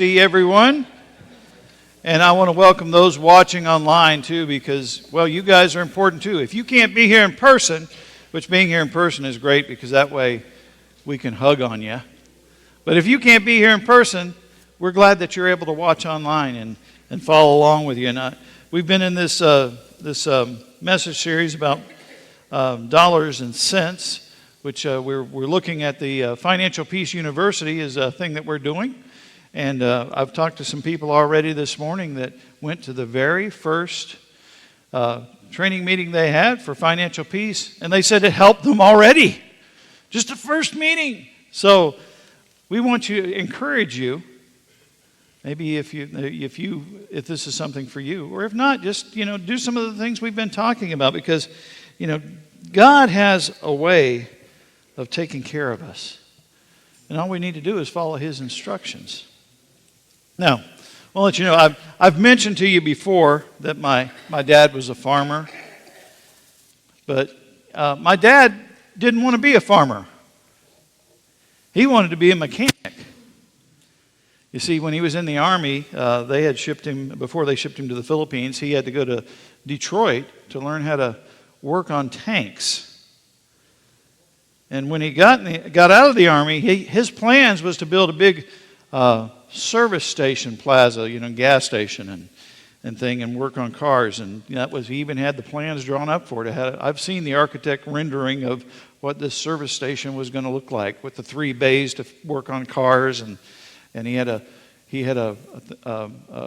See everyone, and I want to welcome those watching online too, because, well, you guys are important too. If you can't be here in person, which being here in person is great because that way we can hug on you, but if you can't be here in person, we're glad that you're able to watch online and follow along with you. And we've been in this message series about dollars and cents, which we're looking at. The Financial Peace University is a thing that we're doing. And I've talked to some people already this morning that went to the very first training meeting they had for financial peace, and they said it helped them already. Just the first meeting. So we want to encourage you. Maybe if this is something for you, or if not, just do some of the things we've been talking about, because God has a way of taking care of us, and all we need to do is follow His instructions. Now, I'll let you know, I've mentioned to you before that my dad was a farmer, but my dad didn't want to be a farmer. He wanted to be a mechanic. You see, when he was in the Army, they had shipped him, before they shipped him to the Philippines, he had to go to Detroit to learn how to work on tanks. And when he got out of the Army, his plans was to build a big service station plaza, gas station and thing, and work on cars. And he even had the plans drawn up for it. I've seen the architect rendering of what this service station was going to look like, with the 3 bays to work on cars, and he had a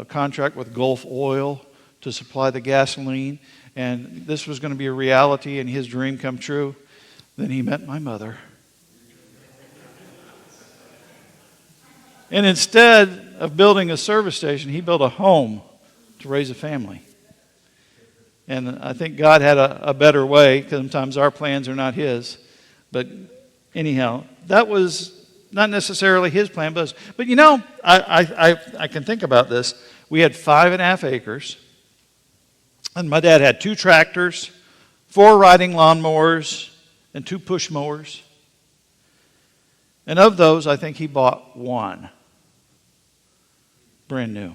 contract with Gulf Oil to supply the gasoline, and this was going to be a reality and his dream come true. Then he met my mother. And instead of building a service station, he built a home to raise a family. And I think God had a better way, because sometimes our plans are not His. But anyhow, that was not necessarily His plan. But I can think about this. We had 5.5 acres. And my dad had 2 tractors, 4 riding lawnmowers, and 2 push mowers. And of those, I think he bought 1. Brand new.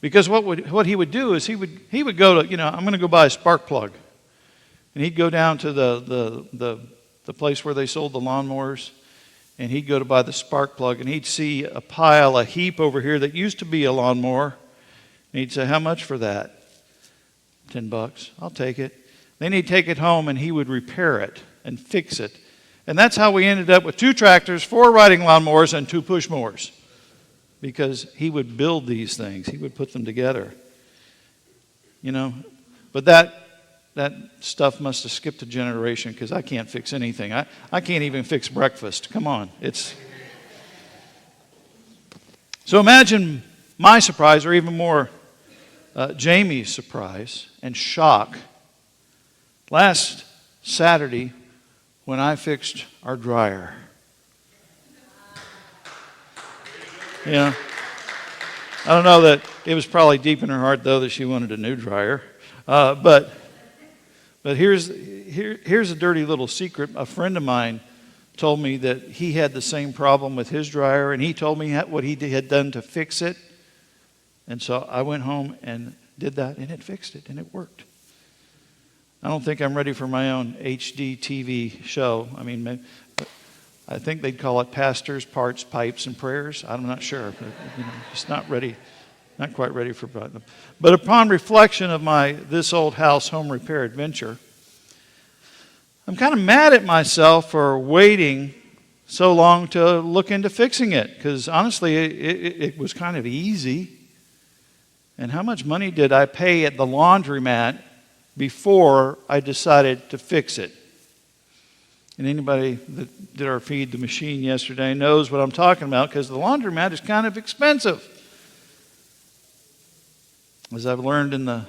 Because what he would do is he would go to, I'm going to go buy a spark plug. And he'd go down to the place where they sold the lawnmowers, and he'd go to buy the spark plug, and he'd see a heap over here that used to be a lawnmower. And he'd say, "How much for that?" $10. I'll take it. Then he'd take it home and he would repair it and fix it. And that's how we ended up with 2 tractors, 4 riding lawnmowers, and 2 push mowers. Because he would build these things. He would put them together. But that stuff must have skipped a generation, because I can't fix anything. I can't even fix breakfast. Come on. So imagine my surprise, or even more Jamie's surprise and shock, last Saturday when I fixed our dryer. I don't know, that it was probably deep in her heart, though, that she wanted a new dryer. But here's a dirty little secret. A friend of mine told me that he had the same problem with his dryer, and he told me what he had done to fix it. And so I went home and did that, and it fixed it, and it worked. I don't think I'm ready for my own HD TV show. I think they'd call it Pastors, Parts, Pipes, and Prayers. I'm not sure. But, just not ready. Not quite ready for them. But upon reflection of my This Old House home repair adventure, I'm kind of mad at myself for waiting so long to look into fixing it. Because honestly, it was kind of easy. And how much money did I pay at the laundromat before I decided to fix it? And anybody that did our Feed the Machine yesterday knows what I'm talking about, because the laundromat is kind of expensive. As I've learned in the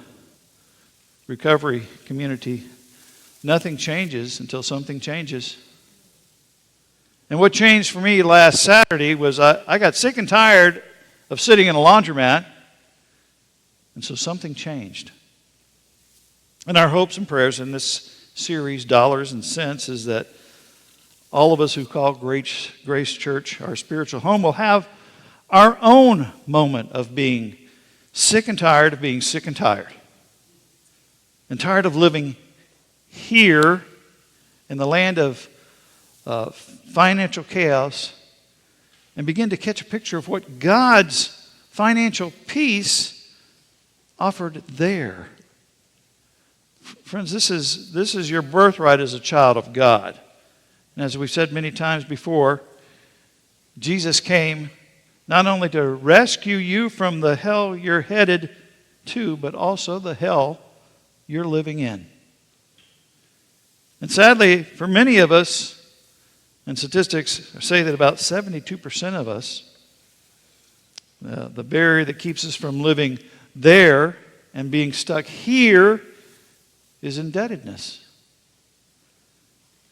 recovery community, nothing changes until something changes. And what changed for me last Saturday was I got sick and tired of sitting in a laundromat, and so something changed. And our hopes and prayers in this series, Dollars and Cents, is that all of us who call Grace Church our spiritual home will have our own moment of being sick and tired of being sick and tired of living here in the land of financial chaos, and begin to catch a picture of what God's financial peace offered there. Friends, this is your birthright as a child of God. And as we've said many times before, Jesus came not only to rescue you from the hell you're headed to, but also the hell you're living in. And sadly, for many of us, and statistics say that about 72% of us, the barrier that keeps us from living there and being stuck here is indebtedness.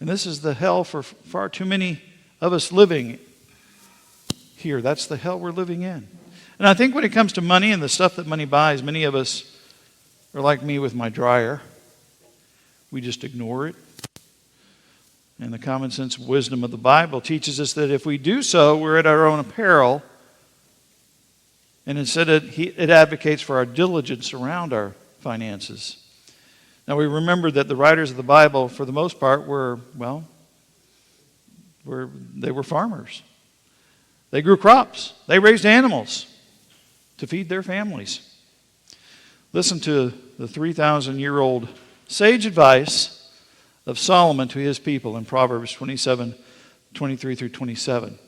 And this is the hell for far too many of us living here. That's the hell we're living in. And I think when it comes to money and the stuff that money buys, many of us are like me with my dryer. We just ignore it. And the common sense wisdom of the Bible teaches us that if we do so, we're at our own peril. And instead it advocates for our diligence around our finances. Now we remember that the writers of the Bible, for the most part, they were farmers. They grew crops. They raised animals to feed their families. Listen to the 3,000-year-old sage advice of Solomon to his people in Proverbs 27, 23 through 27.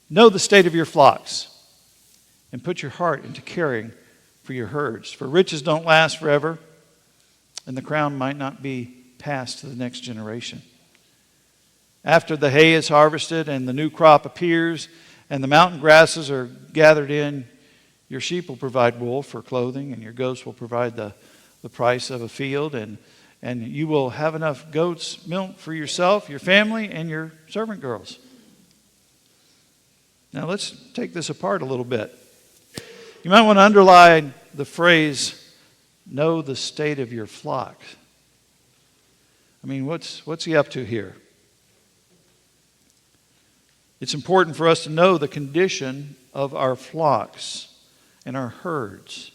Know the state of your flocks and put your heart into caring for your herds. For riches don't last forever, and the crown might not be passed to the next generation. After the hay is harvested and the new crop appears and the mountain grasses are gathered in, your sheep will provide wool for clothing, and your goats will provide the price of a field, and you will have enough goat's milk for yourself, your family, and your servant girls. Now let's take this apart a little bit. You might want to underline the phrase, know the state of your flock. I mean, what's he up to here? It's important for us to know the condition of our flocks and our herds.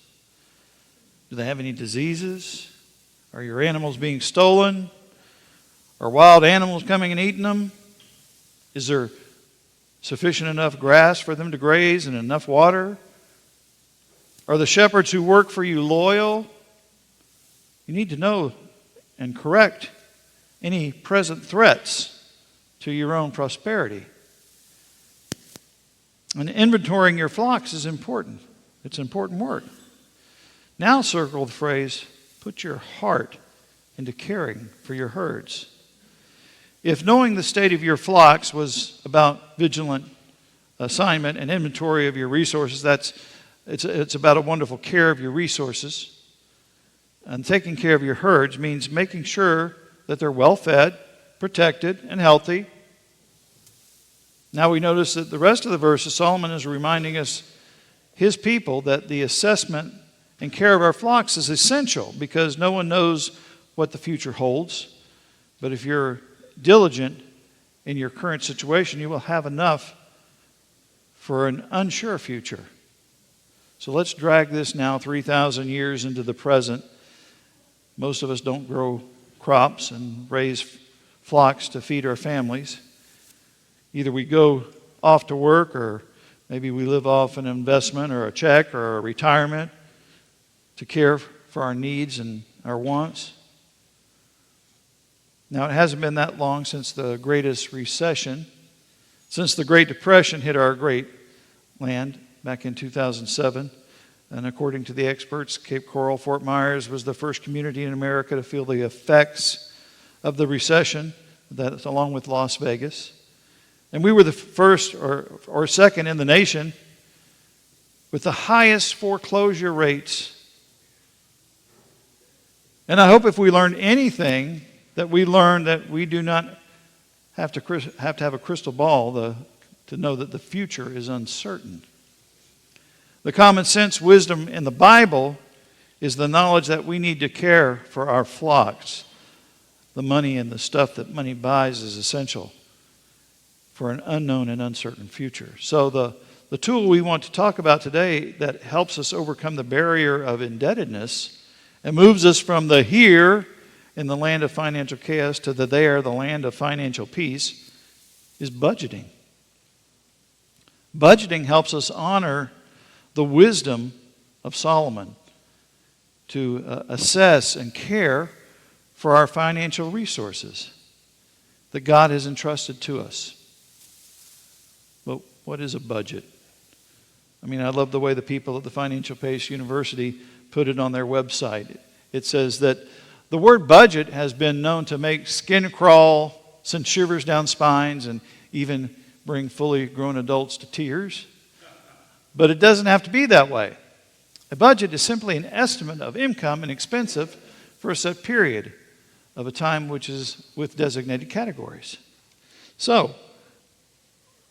Do they have any diseases? Are your animals being stolen? Are wild animals coming and eating them? Is there sufficient enough grass for them to graze and enough water? Are the shepherds who work for you loyal? You need to know and correct any present threats to your own prosperity. And inventorying your flocks is important. It's important work. Now circle the phrase, put your heart into caring for your herds. If knowing the state of your flocks was about vigilant assignment and inventory of your resources, it's about a wonderful care of your resources. And taking care of your herds means making sure that they're well fed, protected, and healthy. Now we notice that the rest of the verses, Solomon is reminding us, his people, that the assessment and care of our flocks is essential because no one knows what the future holds. But if you're diligent in your current situation, you will have enough for an unsure future. So let's drag this now 3,000 years into the present. Most of us don't grow crops and raise flocks to feed our families. Either we go off to work, or maybe we live off an investment or a check or a retirement to care for our needs and our wants. Now, it hasn't been that long since the greatest recession, since the Great Depression hit our great land back in 2007. And according to the experts, Cape Coral, Fort Myers was the first community in America to feel the effects of the recession, that along with Las Vegas. And we were the first or second in the nation with the highest foreclosure rates. And I hope if we learned anything, that we learned that we do not have to have a crystal ball to know that the future is uncertain. The common sense wisdom in the Bible is the knowledge that we need to care for our flocks. The money and the stuff that money buys is essential for an unknown and uncertain future. So the tool we want to talk about today that helps us overcome the barrier of indebtedness and moves us from the here in the land of financial chaos to the there, the land of financial peace, is budgeting. Budgeting helps us honor the wisdom of Solomon to assess and care for our financial resources that God has entrusted to us. But what is a budget? I mean, I love the way the people at the Financial Pace University put it on their website. It says that the word budget has been known to make skin crawl, send shivers down spines, and even bring fully grown adults to tears. But it doesn't have to be that way. A budget is simply an estimate of income and expense for a set period of a time which is with designated categories. So,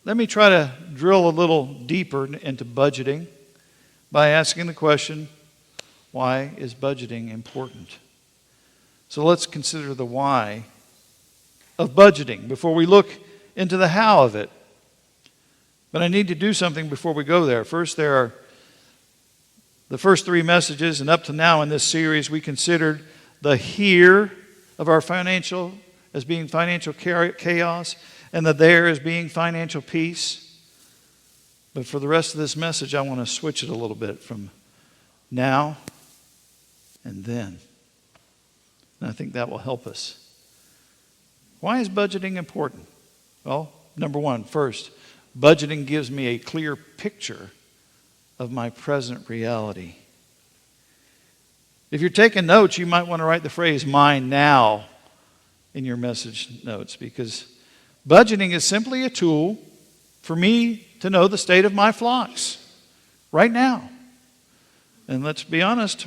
let me try to drill a little deeper into budgeting by asking the question, why is budgeting important? So let's consider the why of budgeting before we look into the how of it. But I need to do something before we go there. First, there are the first three messages, and up to now in this series, we considered the here of our financial as being financial chaos, and the there as being financial peace. But for the rest of this message, I want to switch it a little bit from now and then. And I think that will help us. Why is budgeting important? Well, number one, first, budgeting gives me a clear picture of my present reality. If you're taking notes, you might want to write the phrase "mine now" in your message notes, because budgeting is simply a tool for me to know the state of my flocks right now. And let's be honest,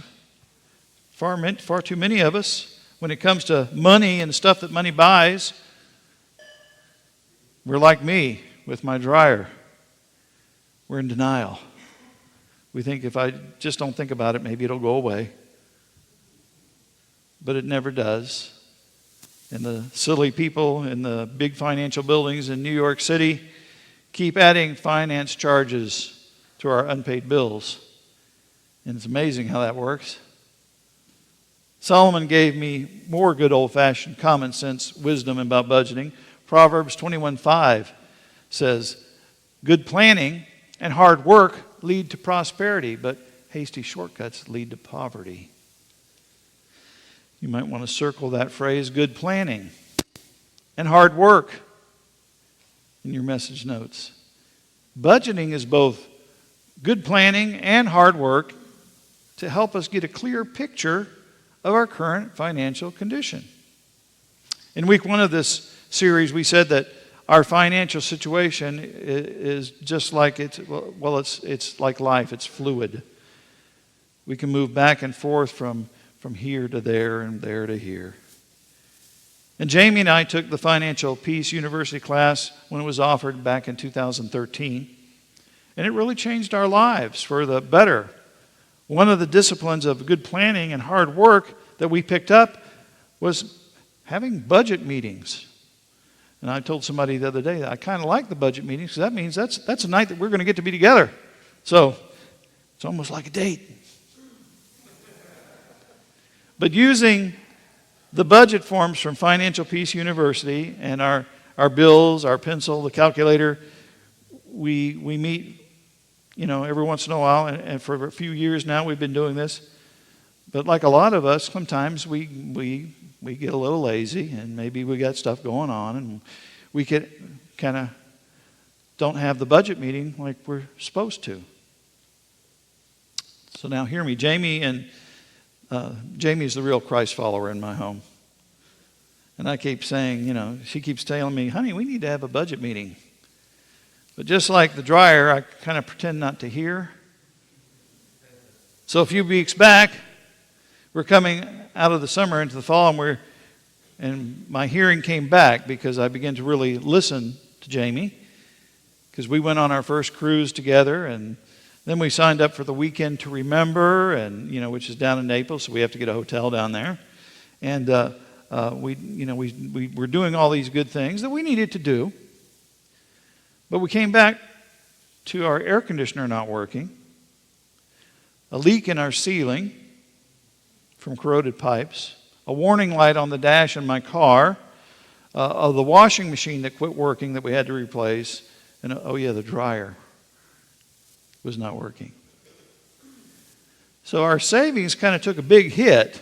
far too many of us, when it comes to money and stuff that money buys, we're like me with my dryer. We're in denial. We think if I just don't think about it, maybe it'll go away. But it never does. And the silly people in the big financial buildings in New York City keep adding finance charges to our unpaid bills. And it's amazing how that works. Solomon gave me more good old-fashioned common sense wisdom about budgeting. Proverbs 21:5 says, "Good planning and hard work lead to prosperity, but hasty shortcuts lead to poverty." You might want to circle that phrase, good planning and hard work, in your message notes. Budgeting is both good planning and hard work to help us get a clear picture of our current financial condition. In week one of this series, we said that our financial situation is just like it's like life. It's fluid. We can move back and forth from here to there and there to here. And Jamie and I took the Financial Peace University class when it was offered back in 2013. And it really changed our lives for the better. One of the disciplines of good planning and hard work that we picked up was having budget meetings. And I told somebody the other day that I kind of like the budget meetings because that means that's a night that we're going to get to be together. So it's almost like a date. But using the budget forms from Financial Peace University and our bills, our pencil, the calculator, we meet, every once in a while, and for a few years now we've been doing this. But like a lot of us, sometimes we get a little lazy, and maybe we got stuff going on, and we get kind of don't have the budget meeting like we're supposed to. So now hear me. Jamie's the real Christ follower in my home. And I keep saying, she keeps telling me, honey, we need to have a budget meeting. But just like the dryer, I kind of pretend not to hear. So a few weeks back, we're coming out of the summer into the fall, and my hearing came back because I began to really listen to Jamie, because we went on our first cruise together, and then we signed up for the Weekend to Remember, and which is down in Naples, so we have to get a hotel down there. And we were doing all these good things that we needed to do. But we came back to our air conditioner not working, a leak in our ceiling from corroded pipes, a warning light on the dash in my car, the washing machine that quit working that we had to replace, and the dryer was not working. So our savings kind of took a big hit,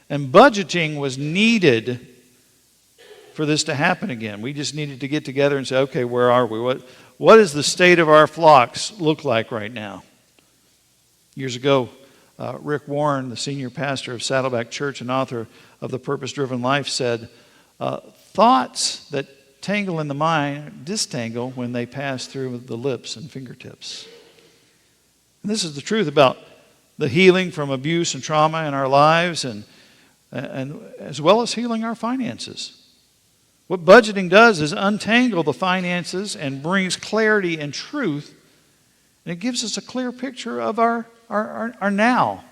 and budgeting was needed for this to happen again. We just needed to get together and say, okay, where are we? What does the state of our flocks look like right now? Years ago, Rick Warren, the senior pastor of Saddleback Church and author of The Purpose-Driven Life, said, thoughts that tangle in the mind distangle when they pass through the lips and fingertips. And this is the truth about the healing from abuse and trauma in our lives, and as well as healing our finances. What budgeting does is untangle the finances and brings clarity and truth, and it gives us a clear picture of our now.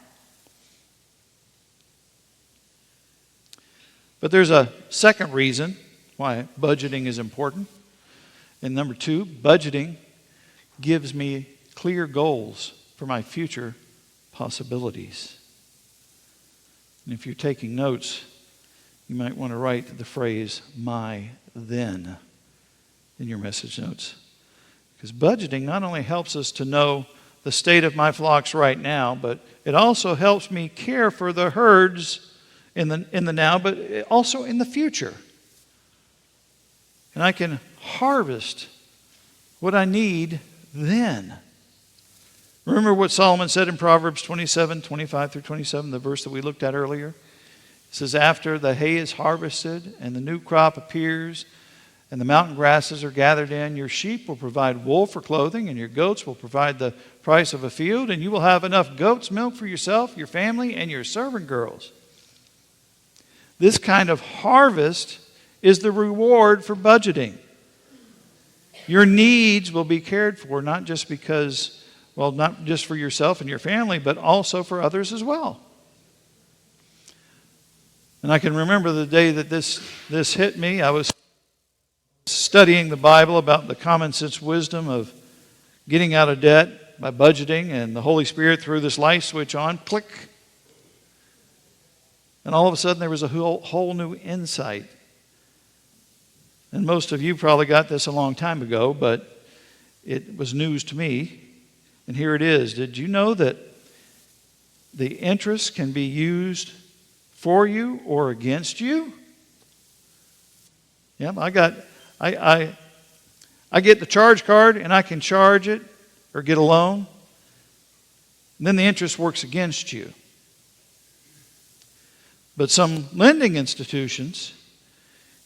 But there's a second reason why budgeting is important. And number 2, budgeting gives me clear goals for my future possibilities. And if you're taking notes, you might want to write the phrase, my then, in your message notes. Because budgeting not only helps us to know the state of my flocks right now, but it also helps me care for the herds in the now, but also in the future. And I can harvest what I need then. Remember what Solomon said in Proverbs 27, 25 through 27, the verse that we looked at earlier? It says, after the hay is harvested and the new crop appears and the mountain grasses are gathered in, your sheep will provide wool for clothing and your goats will provide the price of a field, and you will have enough goat's milk for yourself, your family, and your servant girls. This kind of harvest is the reward for budgeting. Your needs will be cared for, not just for yourself and your family, but also for others as well. And I can remember the day that this hit me. I was studying the Bible about the common sense wisdom of getting out of debt by budgeting, and the Holy Spirit threw this light switch on, click. And all of a sudden there was a whole new insight. And most of you probably got this a long time ago, but it was news to me. And here it is. Did you know that the interest can be used for you or against you? Yeah, I get the charge card and I can charge it or get a loan. And then the interest works against you. But some lending institutions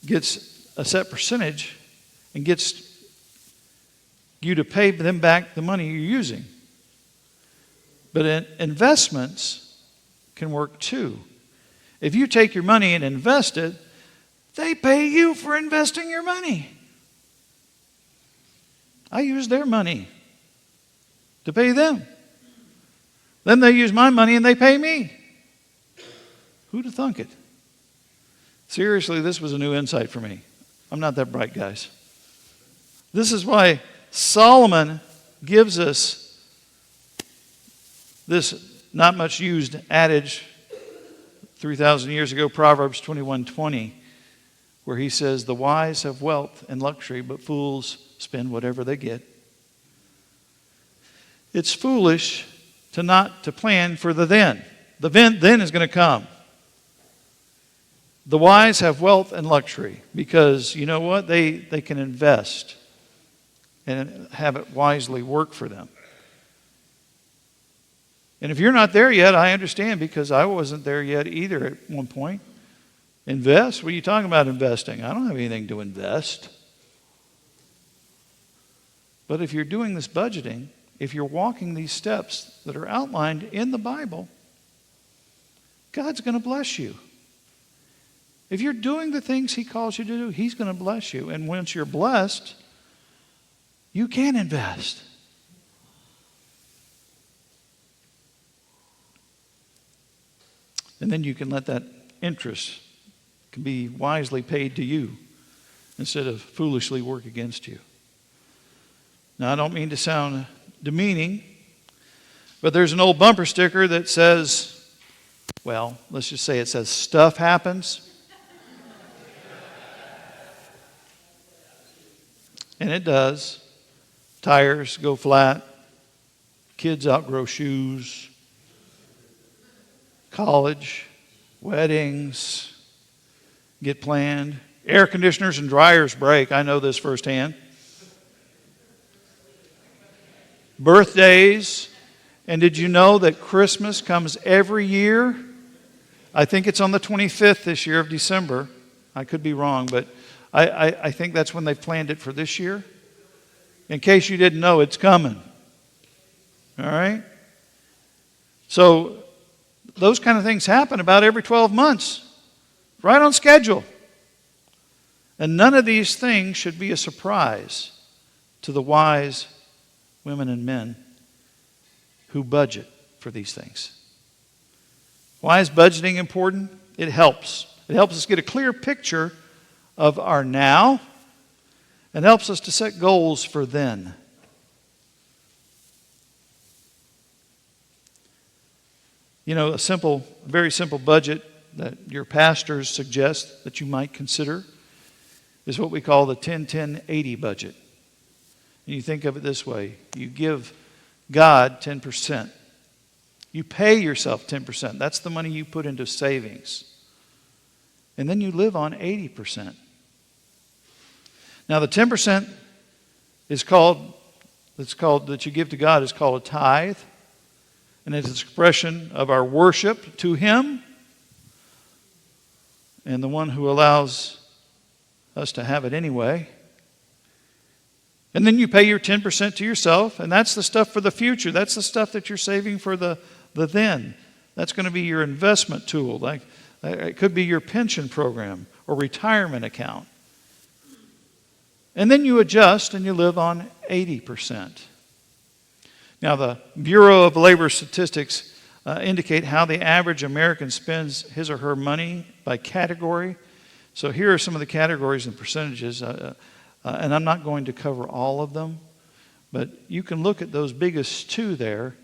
gets a set percentage and gets you to pay them back the money you're using. But investments can work too. If you take your money and invest it, they pay you for investing your money. I use their money to pay them. Then they use my money and they pay me. Who'd have thunk it? Seriously, this was a new insight for me. I'm not that bright, guys. This is why Solomon gives us this not much used adage 3,000 years ago, Proverbs 21:20, where he says, the wise have wealth and luxury, but fools spend whatever they get. It's foolish to plan for the then. The then is going to come. The wise have wealth and luxury because, you know what? They can invest and have it wisely work for them. And if you're not there yet, I understand, because I wasn't there yet either at one point. Invest? What are you talking about investing? I don't have anything to invest. But if you're doing this budgeting, if you're walking these steps that are outlined in the Bible, God's going to bless you. If you're doing the things He calls you to do, He's going to bless you. And once you're blessed, you can invest. And then you can let that interest can be wisely paid to you instead of foolishly work against you. Now, I don't mean to sound demeaning. But there's an old bumper sticker that says, well, let's just say it says, stuff happens. And it does. Tires go flat. Kids outgrow shoes. College, weddings get planned. Air conditioners and dryers break. I know this firsthand. Birthdays. And did you know that Christmas comes every year? I think it's on the 25th this year of December. I could be wrong, but I think that's when they've planned it for this year. In case you didn't know, it's coming. All right? So those kind of things happen about every 12 months. Right on schedule. And none of these things should be a surprise to the wise women and men who budget for these things. Why is budgeting important? It helps. It helps us get a clear picture of our now and helps us to set goals for then. You know, a very simple budget that your pastors suggest that you might consider is what we call the 10-10-80 budget. And you think of it this way. You give God 10%. You pay yourself 10%. That's the money you put into savings. And then you live on 80%. Now the 10% that you give to God is called a tithe. And it's an expression of our worship to Him. And the one who allows us to have it anyway. And then you pay your 10% to yourself. And that's the stuff for the future. That's the stuff that you're saving for the then. That's going to be your investment tool. Like it could be your pension program or retirement account. And then you adjust and you live on 80%. Now, the Bureau of Labor Statistics indicate how the average American spends his or her money by category. So here are some of the categories and percentages, and I'm not going to cover all of them, but you can look at those biggest two there.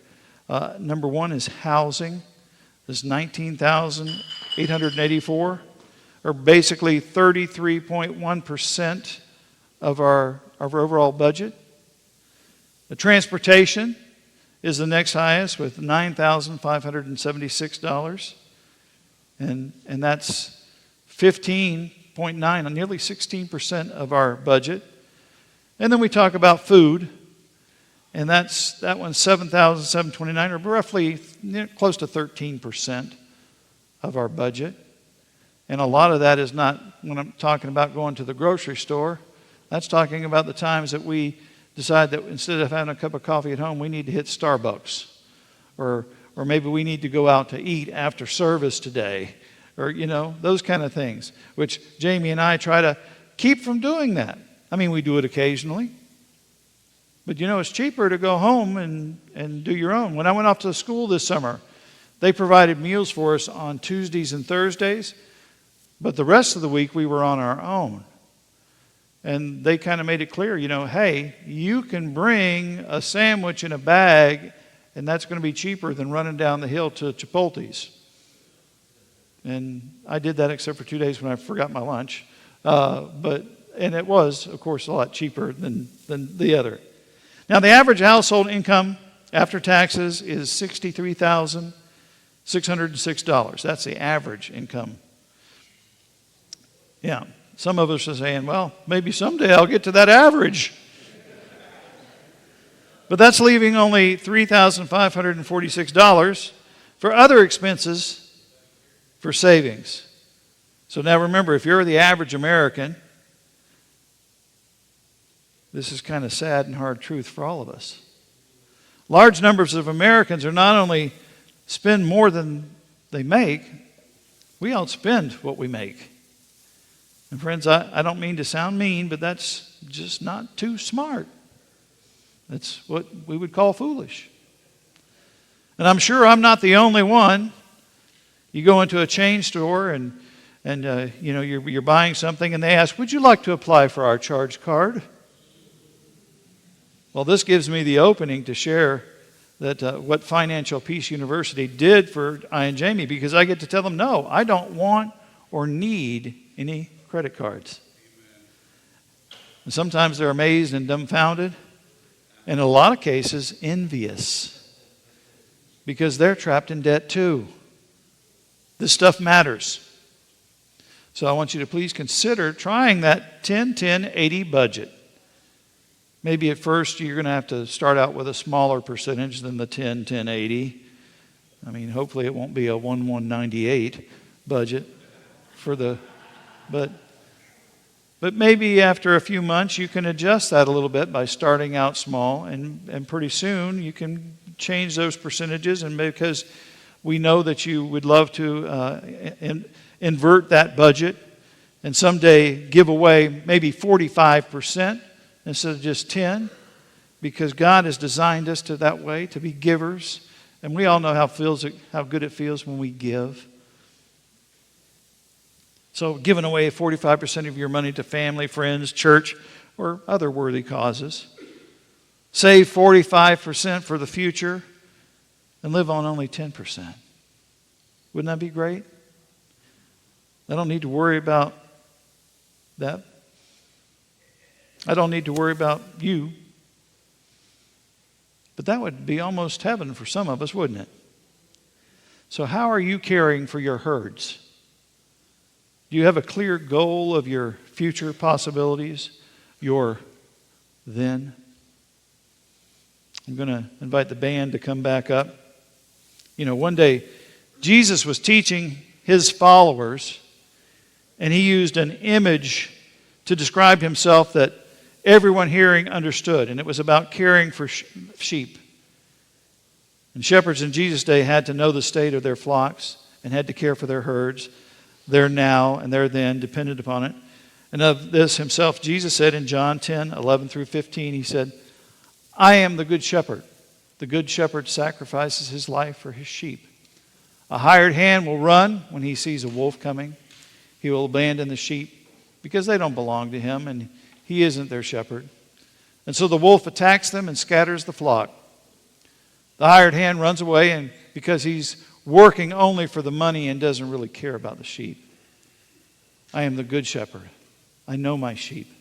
Number one is housing. This is $19,884, or basically 33.1% of our overall budget. The transportation is the next highest with $9,576. And that's 15.9, nearly 16% of our budget. And then we talk about food. And that one's $7,729, or roughly close to 13% of our budget. And a lot of that is not, when I'm talking about going to the grocery store, that's talking about the times that we decide that instead of having a cup of coffee at home, we need to hit Starbucks. Or maybe we need to go out to eat after service today. Or, those kind of things, which Jamie and I try to keep from doing that. I mean, we do it occasionally. But, it's cheaper to go home and do your own. When I went off to school this summer, they provided meals for us on Tuesdays and Thursdays. But the rest of the week, we were on our own. And they kind of made it clear, hey, you can bring a sandwich in a bag, and that's going to be cheaper than running down the hill to Chipotle's. And I did that except for 2 days when I forgot my lunch. And it was, of course, a lot cheaper than the other. Now, the average household income after taxes is $63,606. That's the average income. Yeah. Some of us are saying, well, maybe someday I'll get to that average. But that's leaving only $3,546 for other expenses for savings. So now remember, if you're the average American, this is kind of sad and hard truth for all of us. Large numbers of Americans are not only spend more than they make, we outspend what we make. And friends, I don't mean to sound mean, but that's just not too smart. That's what we would call foolish. And I'm sure I'm not the only one. You go into a chain store and you're buying something and they ask, would you like to apply for our charge card? Well, this gives me the opening to share that what Financial Peace University did for I and Jamie, because I get to tell them, no, I don't want or need any credit cards. And sometimes they're amazed and dumbfounded, and in a lot of cases, envious, because they're trapped in debt too. This stuff matters. So I want you to please consider trying that 10-10-80 budget. Maybe at first you're going to have to start out with a smaller percentage than the 10-10-80. I mean, hopefully it won't be a 1-1-98 budget for the, but maybe after a few months you can adjust that a little bit by starting out small, and pretty soon you can change those percentages, and because we know that you would love to invert that budget and someday give away maybe 45% instead of just 10, because God has designed us to that way, to be givers. And we all know how good it feels when we give. So giving away 45% of your money to family, friends, church, or other worthy causes. Save 45% for the future and live on only 10%. Wouldn't that be great? I don't need to worry about that. I don't need to worry about you. But that would be almost heaven for some of us, wouldn't it? So how are you caring for your herds? Do you have a clear goal of your future possibilities, your then? I'm going to invite the band to come back up. You know, one day Jesus was teaching his followers, and he used an image to describe himself that everyone hearing understood, and it was about caring for sheep. And shepherds in Jesus' day had to know the state of their flocks and had to care for their herds. Their now and their then depended upon it. And of this himself, Jesus said in John 10:11-15, he said, I am the good shepherd. The good shepherd sacrifices his life for his sheep. A hired hand will run when he sees a wolf coming. He will abandon the sheep because they don't belong to him, and he isn't their shepherd. And so the wolf attacks them and scatters the flock. The hired hand runs away, and because he's working only for the money and doesn't really care about the sheep. I am the good shepherd. I know my sheep,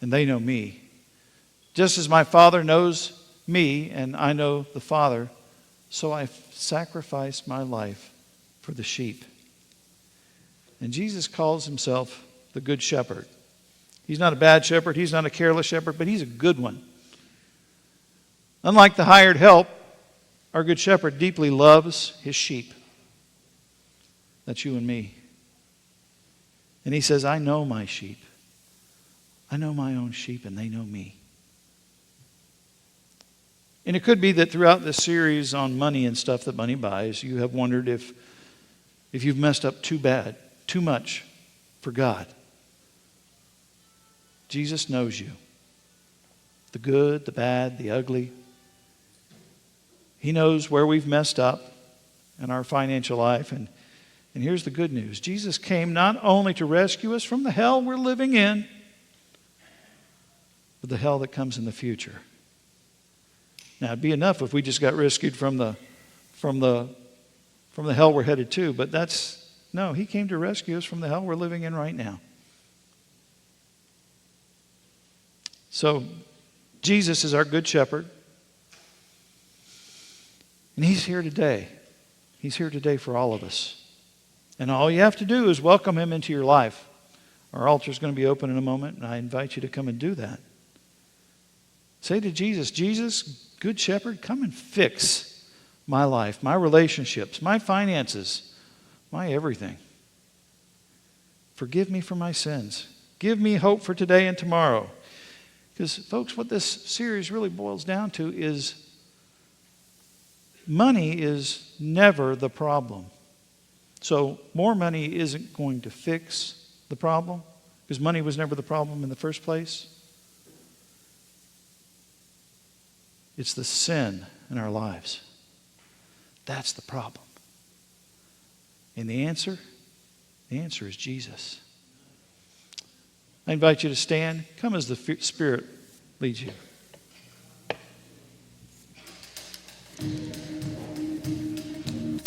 and they know me. Just as my Father knows me, and I know the Father, so I sacrifice my life for the sheep. And Jesus calls himself the good shepherd. He's not a bad shepherd. He's not a careless shepherd, but he's a good one. Unlike the hired help, our good shepherd deeply loves his sheep. That's you and me. And he says, I know my sheep. I know my own sheep, and they know me. And it could be that throughout this series on money and stuff that money buys, you have wondered if you've messed up too bad, too much for God. Jesus knows you. The good, the bad, the ugly. He knows where we've messed up in our financial life. And here's the good news. Jesus came not only to rescue us from the hell we're living in, but the hell that comes in the future. Now, it'd be enough if we just got rescued from the hell we're headed to, but no, he came to rescue us from the hell we're living in right now. So, Jesus is our good shepherd. And he's here today. He's here today for all of us. And all you have to do is welcome him into your life. Our altar is going to be open in a moment, and I invite you to come and do that. Say to Jesus, Jesus, good shepherd, come and fix my life, my relationships, my finances, my everything. Forgive me for my sins. Give me hope for today and tomorrow. Because, folks, what this series really boils down to is money is never the problem. So more money isn't going to fix the problem, because money was never the problem in the first place. It's the sin in our lives. That's the problem. And the answer is Jesus. I invite you to stand. Come as the Spirit leads you.